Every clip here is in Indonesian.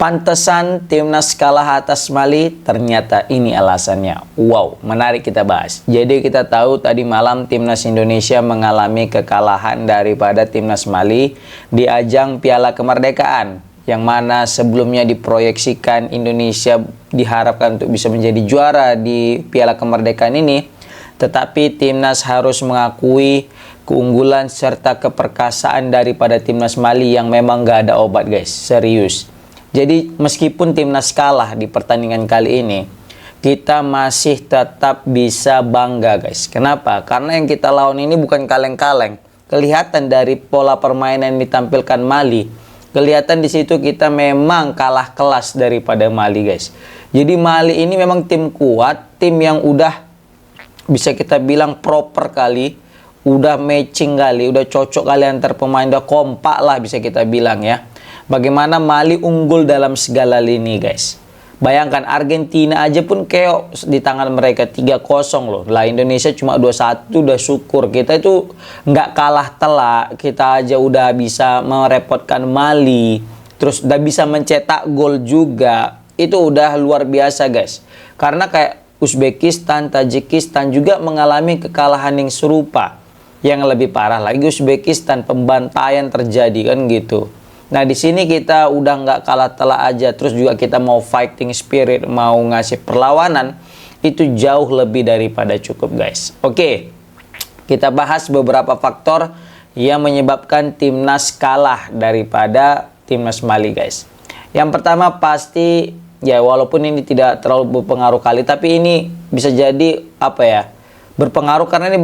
Pantesan timnas kalah atas Mali, ternyata ini alasannya. Wow, menarik kita bahas. Jadi kita tahu tadi malam timnas Indonesia mengalami kekalahan daripada timnas Mali di ajang Piala Kemerdekaan, yang mana sebelumnya diproyeksikan Indonesia diharapkan untuk bisa menjadi juara di Piala Kemerdekaan ini. Tetapi timnas harus mengakui keunggulan serta keperkasaan daripada timnas Mali yang memang gak ada obat, guys. Serius. Jadi meskipun timnas kalah di pertandingan kali ini, kita masih tetap bisa bangga, guys. Kenapa? Karena yang kita lawan ini bukan kaleng-kaleng. Kelihatan dari pola permainan yang ditampilkan Mali. Kelihatan di situ kita memang kalah kelas daripada Mali, guys. Jadi Mali ini memang tim kuat, tim yang udah bisa kita bilang proper kali, udah matching kali, udah cocok kali antar pemain, udah kompak lah bisa kita bilang ya. Bagaimana Mali unggul dalam segala lini, guys. Bayangkan Argentina aja pun keok di tangan mereka 3-0 loh. Lah Indonesia cuma 2-1 udah syukur. Kita itu nggak kalah telak. Kita aja udah bisa merepotkan Mali. Terus udah bisa mencetak gol juga. Itu udah luar biasa, guys. Karena kayak Uzbekistan, Tajikistan juga mengalami kekalahan yang serupa. Yang lebih parah lagi Uzbekistan, pembantaian terjadi kan gitu. Nah di sini kita udah nggak kalah telak aja, terus juga kita mau fighting spirit, mau ngasih perlawanan, itu jauh lebih daripada cukup, guys. Oke, kita bahas beberapa faktor yang menyebabkan timnas kalah daripada timnas Mali, guys. Yang pertama pasti ya, walaupun ini tidak terlalu berpengaruh kali, tapi ini bisa jadi apa ya, berpengaruh karena ini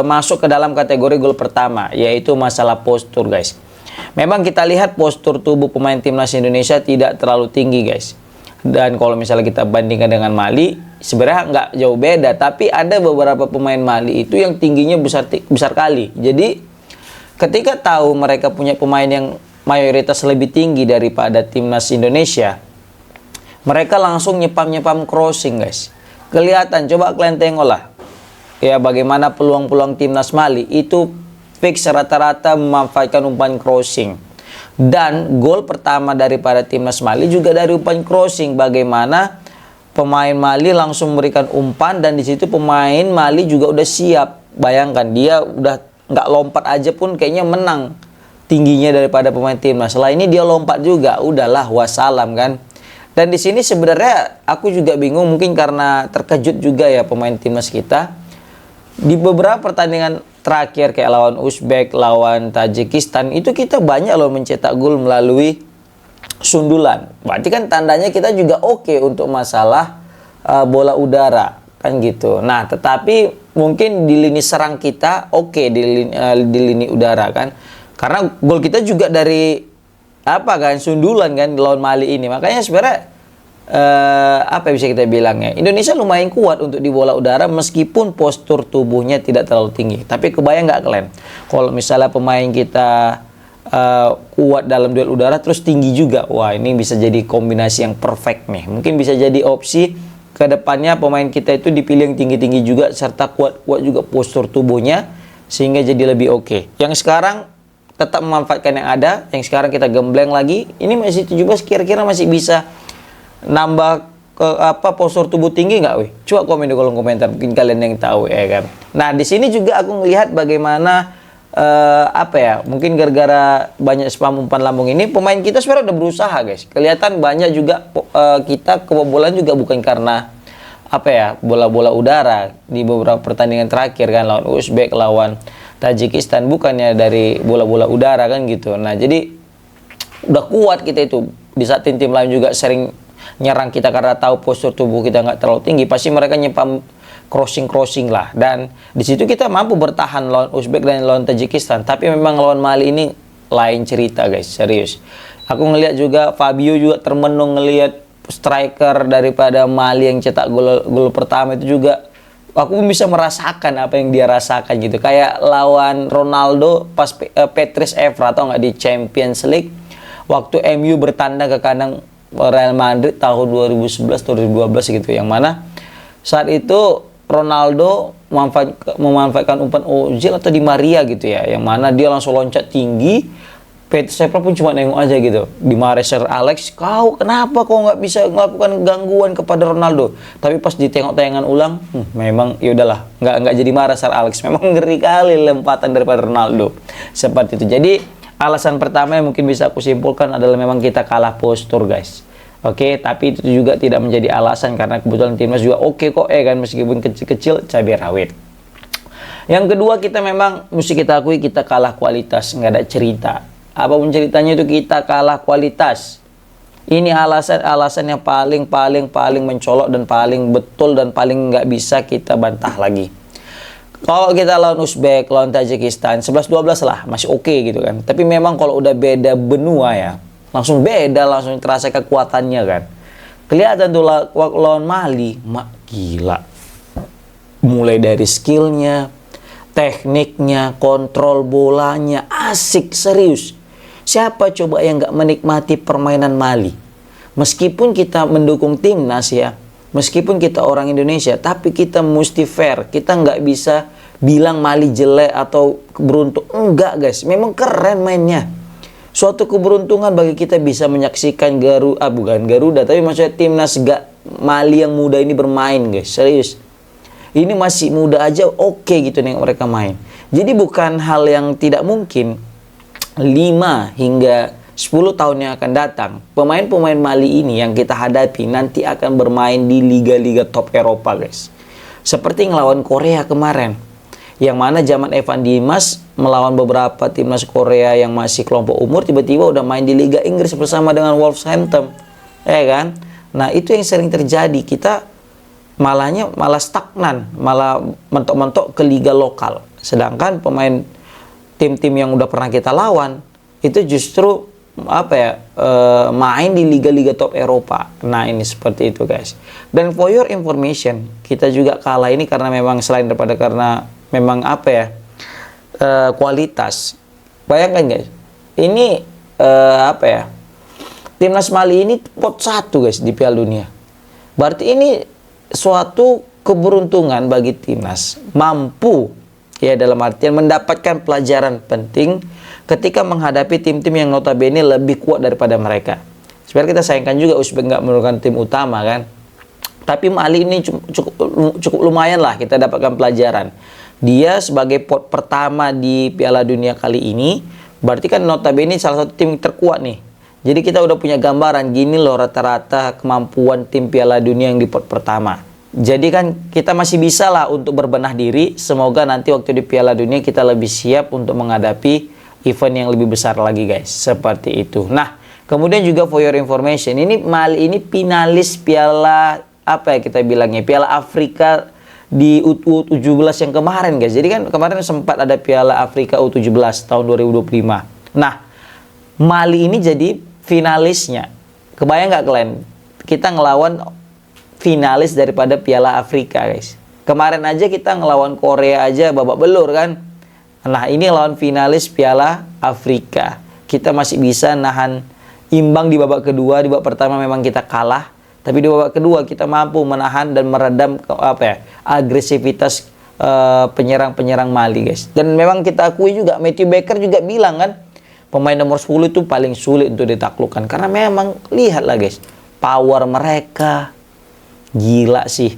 masuk ke dalam kategori gol pertama, yaitu masalah postur, guys. Memang kita lihat postur tubuh pemain timnas Indonesia tidak terlalu tinggi, guys. Dan kalau misalnya kita bandingkan dengan Mali, sebenarnya nggak jauh beda. Tapi ada beberapa pemain Mali itu yang tingginya besar kali. Jadi ketika tahu mereka punya pemain yang mayoritas lebih tinggi daripada timnas Indonesia, mereka langsung nyepam crossing, guys. Kelihatan, coba kalian tengok lah. Ya bagaimana peluang-peluang timnas Mali itu fix rata-rata memanfaatkan umpan crossing. Dan gol pertama daripada timnas Mali juga dari umpan crossing. Bagaimana pemain Mali langsung memberikan umpan dan di situ pemain Mali juga udah siap. Bayangkan dia udah nggak lompat aja pun kayaknya menang tingginya daripada pemain timnas. Setelah ini dia lompat juga, udahlah wassalam kan. Dan di sini sebenarnya aku juga bingung, mungkin karena terkejut juga ya pemain timnas kita. Di beberapa pertandingan terakhir kayak lawan Uzbek, lawan Tajikistan, itu kita banyak loh mencetak gol melalui sundulan. Berarti kan tandanya kita juga oke untuk masalah bola udara kan gitu. Nah, tetapi mungkin di lini serang kita oke di lini udara kan. Karena gol kita juga dari sundulan kan lawan Mali ini. Makanya sebenarnya apa bisa kita bilang ya, Indonesia lumayan kuat untuk di bola udara meskipun postur tubuhnya tidak terlalu tinggi. Tapi kebayang nggak kalian kalau misalnya pemain kita kuat dalam duel udara terus tinggi juga, wah ini bisa jadi kombinasi yang perfect nih. Mungkin bisa jadi opsi ke depannya pemain kita itu dipilih yang tinggi-tinggi juga serta kuat-kuat juga postur tubuhnya sehingga jadi lebih oke. Yang sekarang tetap memanfaatkan yang ada, yang sekarang kita gembleng lagi, ini masih 17 kira-kira masih bisa nambah postur tubuh tinggi nggak, wih? Coba komen di kolom komentar, mungkin kalian yang tahu ya kan. Nah di sini juga aku ngelihat bagaimana mungkin gara-gara banyak spam umpan lambung ini pemain kita sebenarnya udah berusaha, guys. Kelihatan banyak juga kita kebobolan juga bukan karena bola-bola udara di beberapa pertandingan terakhir kan, lawan Uzbek, lawan Tajikistan, bukannya dari bola-bola udara kan gitu. Nah jadi udah kuat kita itu. Di saat tim-tim lain juga sering nyerang kita karena tahu postur tubuh kita nggak terlalu tinggi, pasti mereka nyepam crossing lah. Dan di situ kita mampu bertahan lawan Uzbek dan lawan Tajikistan. Tapi memang lawan Mali ini lain cerita, guys, serius. Aku ngelihat juga Fabio juga termenung ngelihat striker daripada Mali yang cetak gol pertama itu juga. Aku bisa merasakan apa yang dia rasakan gitu. Kayak lawan Ronaldo pas Patrice Evra atau nggak di Champions League waktu MU bertandang ke kandang Real Madrid tahun 2011-2012 gitu, yang mana saat itu Ronaldo memanfaatkan umpan Ozil atau Di Maria gitu ya, yang mana dia langsung loncat tinggi, Peter Shaffer pun cuma nengok aja gitu. Dimarahi Sir Alex, kau kenapa kau nggak bisa melakukan gangguan kepada Ronaldo? Tapi pas ditengok tayangan ulang, memang ya udahlah, nggak jadi marah Sir Alex. Memang ngeri kali lempatan daripada Ronaldo. Seperti itu. Jadi alasan pertama yang mungkin bisa aku simpulkan adalah memang kita kalah postur, guys. Oke, tapi itu juga tidak menjadi alasan karena kebetulan timnas juga oke kok kan, meskipun kecil-kecil cabai rawit. Yang kedua, kita memang mesti kita akui kita kalah kualitas, nggak ada cerita. Apapun ceritanya itu kita kalah kualitas. Ini alasan yang paling mencolok dan paling betul dan paling nggak bisa kita bantah lagi. Kalau kita lawan Uzbek, lawan Tajikistan 11-12 lah, masih oke gitu kan. Tapi memang kalau udah beda benua ya, langsung beda, langsung terasa kekuatannya kan. Kelihatan tuh lawan Mali, gila. Mulai dari skillnya, tekniknya, kontrol bolanya, asik, serius. Siapa coba yang nggak menikmati permainan Mali? Meskipun kita mendukung timnas ya, meskipun kita orang Indonesia, tapi kita mesti fair. Kita nggak bisa bilang Mali jelek atau beruntung. Enggak guys, memang keren mainnya. Suatu keberuntungan bagi kita bisa menyaksikan bukan Garuda, tapi maksudnya timnas Mali yang muda ini bermain guys, serius. Ini masih muda aja oke gitu nih mereka main. Jadi bukan hal yang tidak mungkin 5 hingga 10 tahun yang akan datang, pemain-pemain Mali ini yang kita hadapi nanti akan bermain di liga-liga top Eropa guys. Seperti ngelawan Korea kemarin, yang mana zaman Evan Dimas melawan beberapa timnas Korea yang masih kelompok umur, tiba-tiba udah main di Liga Inggris bersama dengan Wolverhampton, ya kan? Nah itu yang sering terjadi, kita malah stagnan, malah mentok-mentok ke liga lokal. Sedangkan pemain tim-tim yang udah pernah kita lawan itu justru main di liga-liga top Eropa. Nah ini seperti itu guys. Dan for your information, kita juga kalah ini karena memang selain daripada karena memang kualitas. Bayangkan guys, ini timnas Mali ini pot 1 guys di Piala Dunia. Berarti ini suatu keberuntungan bagi timnas, mampu ya dalam artian mendapatkan pelajaran penting ketika menghadapi tim-tim yang notabene lebih kuat daripada mereka. Sebenarnya kita sayangkan juga Uzbek nggak menurunkan tim utama kan. Tapi Mali ini cukup lumayan lah kita dapatkan pelajaran. Dia sebagai pot pertama di Piala Dunia kali ini, berarti kan notabene salah satu tim terkuat nih. Jadi kita udah punya gambaran gini loh rata-rata kemampuan tim Piala Dunia yang di pot pertama. Jadi kan kita masih bisa lah untuk berbenah diri. Semoga nanti waktu di Piala Dunia kita lebih siap untuk menghadapi event yang lebih besar lagi guys. Seperti itu. Nah, kemudian juga for your information, ini Mali ini finalis Piala Piala Afrika di U17 yang kemarin guys. Jadi kan kemarin sempat ada Piala Afrika U17 tahun 2025. Nah, Mali ini jadi finalisnya. Kebayang nggak kalian? Kita ngelawan finalis daripada Piala Afrika guys. Kemarin aja kita ngelawan Korea aja babak belur kan. Nah ini lawan finalis Piala Afrika. Kita masih bisa nahan imbang di babak kedua. Di babak pertama memang kita kalah, tapi di babak kedua kita mampu menahan dan meredam agresivitas penyerang-penyerang Mali guys. Dan memang kita akui juga, Matthew Baker juga bilang kan, pemain nomor 10 itu paling sulit untuk ditaklukkan. Karena memang lihatlah guys, power mereka gila sih.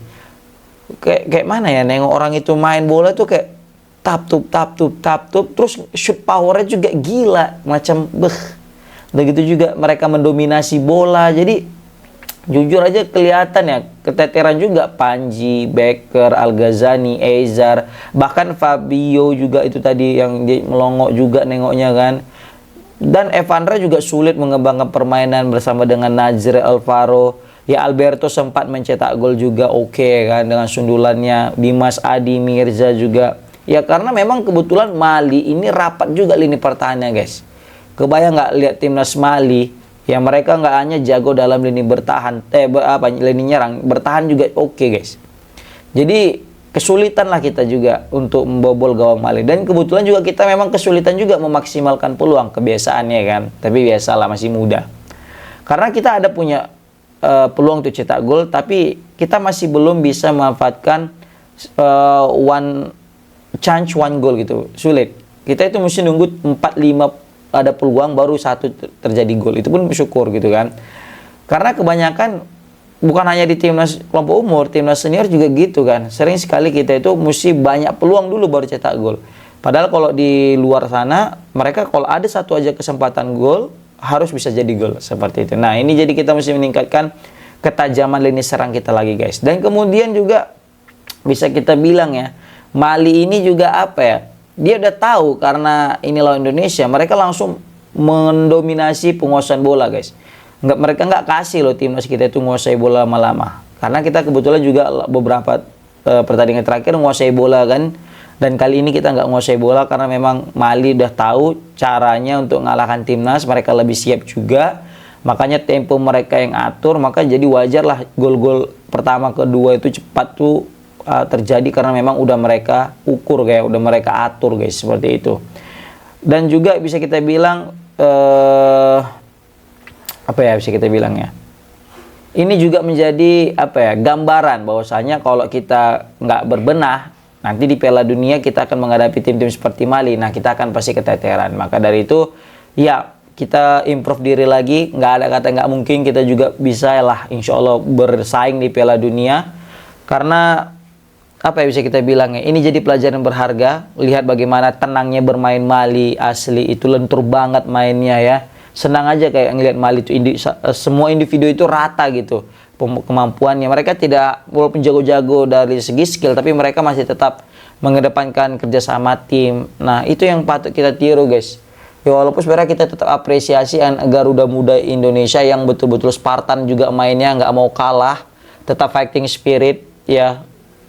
Kayak mana ya, nengok orang itu main bola tuh kayak tap tup, terus shoot powernya juga gila, macam begitu juga mereka mendominasi bola. Jadi jujur aja kelihatan ya, keteteran juga Panji, Baker, Al-Ghazani, Ezar, bahkan Fabio juga itu tadi yang dia melongok juga nengoknya kan. Dan Evandra juga sulit mengembangkan permainan bersama dengan Nazir Alvaro. Ya Alberto sempat mencetak gol juga oke kan dengan sundulannya. Dimas Adi Mirza juga. Ya karena memang kebetulan Mali ini rapat juga lini pertahanannya guys. Kebayang nggak lihat timnas Mali? Ya mereka nggak hanya jago dalam lini bertahan, lini nyerang, bertahan juga oke guys. Jadi kesulitan lah kita juga untuk membobol gawang Mali. Dan kebetulan juga kita memang kesulitan juga memaksimalkan peluang, kebiasaannya kan. Tapi biasalah masih muda. Karena kita ada punya peluang untuk cetak gol, tapi kita masih belum bisa memanfaatkan one chance one goal gitu. Sulit. Kita itu mesti nunggu 4-5 ada peluang baru satu terjadi gol, itu pun bersyukur gitu kan. Karena kebanyakan bukan hanya di timnas kelompok umur, timnas senior juga gitu kan. Sering sekali kita itu mesti banyak peluang dulu baru cetak gol. Padahal kalau di luar sana mereka kalau ada satu aja kesempatan gol harus bisa jadi gol seperti itu. Nah, ini jadi kita mesti meningkatkan ketajaman lini serang kita lagi guys. Dan kemudian juga bisa kita bilang ya, Mali ini juga apa ya? Dia udah tahu karena ini lawan Indonesia, mereka langsung mendominasi penguasaan bola guys. Mereka nggak kasih loh timnas kita itu menguasai bola lama-lama. Karena kita kebetulan juga beberapa pertandingan terakhir menguasai bola kan. Dan kali ini kita nggak menguasai bola karena memang Mali udah tahu caranya untuk mengalahkan timnas. Mereka lebih siap juga. Makanya tempo mereka yang atur. Maka jadi wajar lah gol-gol pertama kedua itu cepat tuh terjadi karena memang udah mereka ukur kayak udah mereka atur guys, seperti itu. Dan juga bisa kita bilang apa ya, bisa kita bilang ya, ini juga menjadi apa ya, gambaran bahwasanya kalau kita nggak berbenah nanti di Piala Dunia kita akan menghadapi tim-tim seperti Mali. Nah, kita akan pasti keteteran. Maka dari itu ya kita improve diri lagi, nggak ada kata nggak mungkin, kita juga bisa lah insya Allah bersaing di Piala Dunia. Karena apa ya, bisa kita bilang ya, ini jadi pelajaran berharga. Lihat bagaimana tenangnya bermain Mali, asli itu lentur banget mainnya ya. Senang aja kayak ngelihat Mali itu semua individu itu rata gitu kemampuannya. Mereka tidak walaupun jago-jago dari segi skill, tapi mereka masih tetap mengedepankan kerjasama tim. Nah, itu yang patut kita tiru guys. Ya walaupun sebenarnya kita tetap apresiasi Garuda Muda Indonesia yang betul-betul Spartan juga mainnya, nggak mau kalah, tetap fighting spirit ya.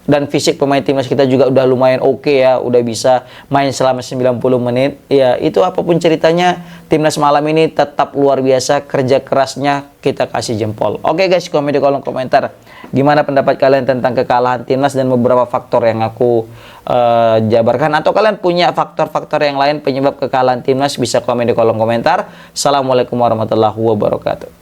Dan fisik pemain timnas kita juga udah lumayan oke ya, udah bisa main selama 90 menit. Ya, itu apapun ceritanya, timnas malam ini tetap luar biasa, kerja kerasnya kita kasih jempol. Oke guys, komen di kolom komentar. Gimana pendapat kalian tentang kekalahan timnas dan beberapa faktor yang aku jabarkan, atau kalian punya faktor-faktor yang lain penyebab kekalahan timnas, bisa komen di kolom komentar. Assalamualaikum warahmatullahi wabarakatuh.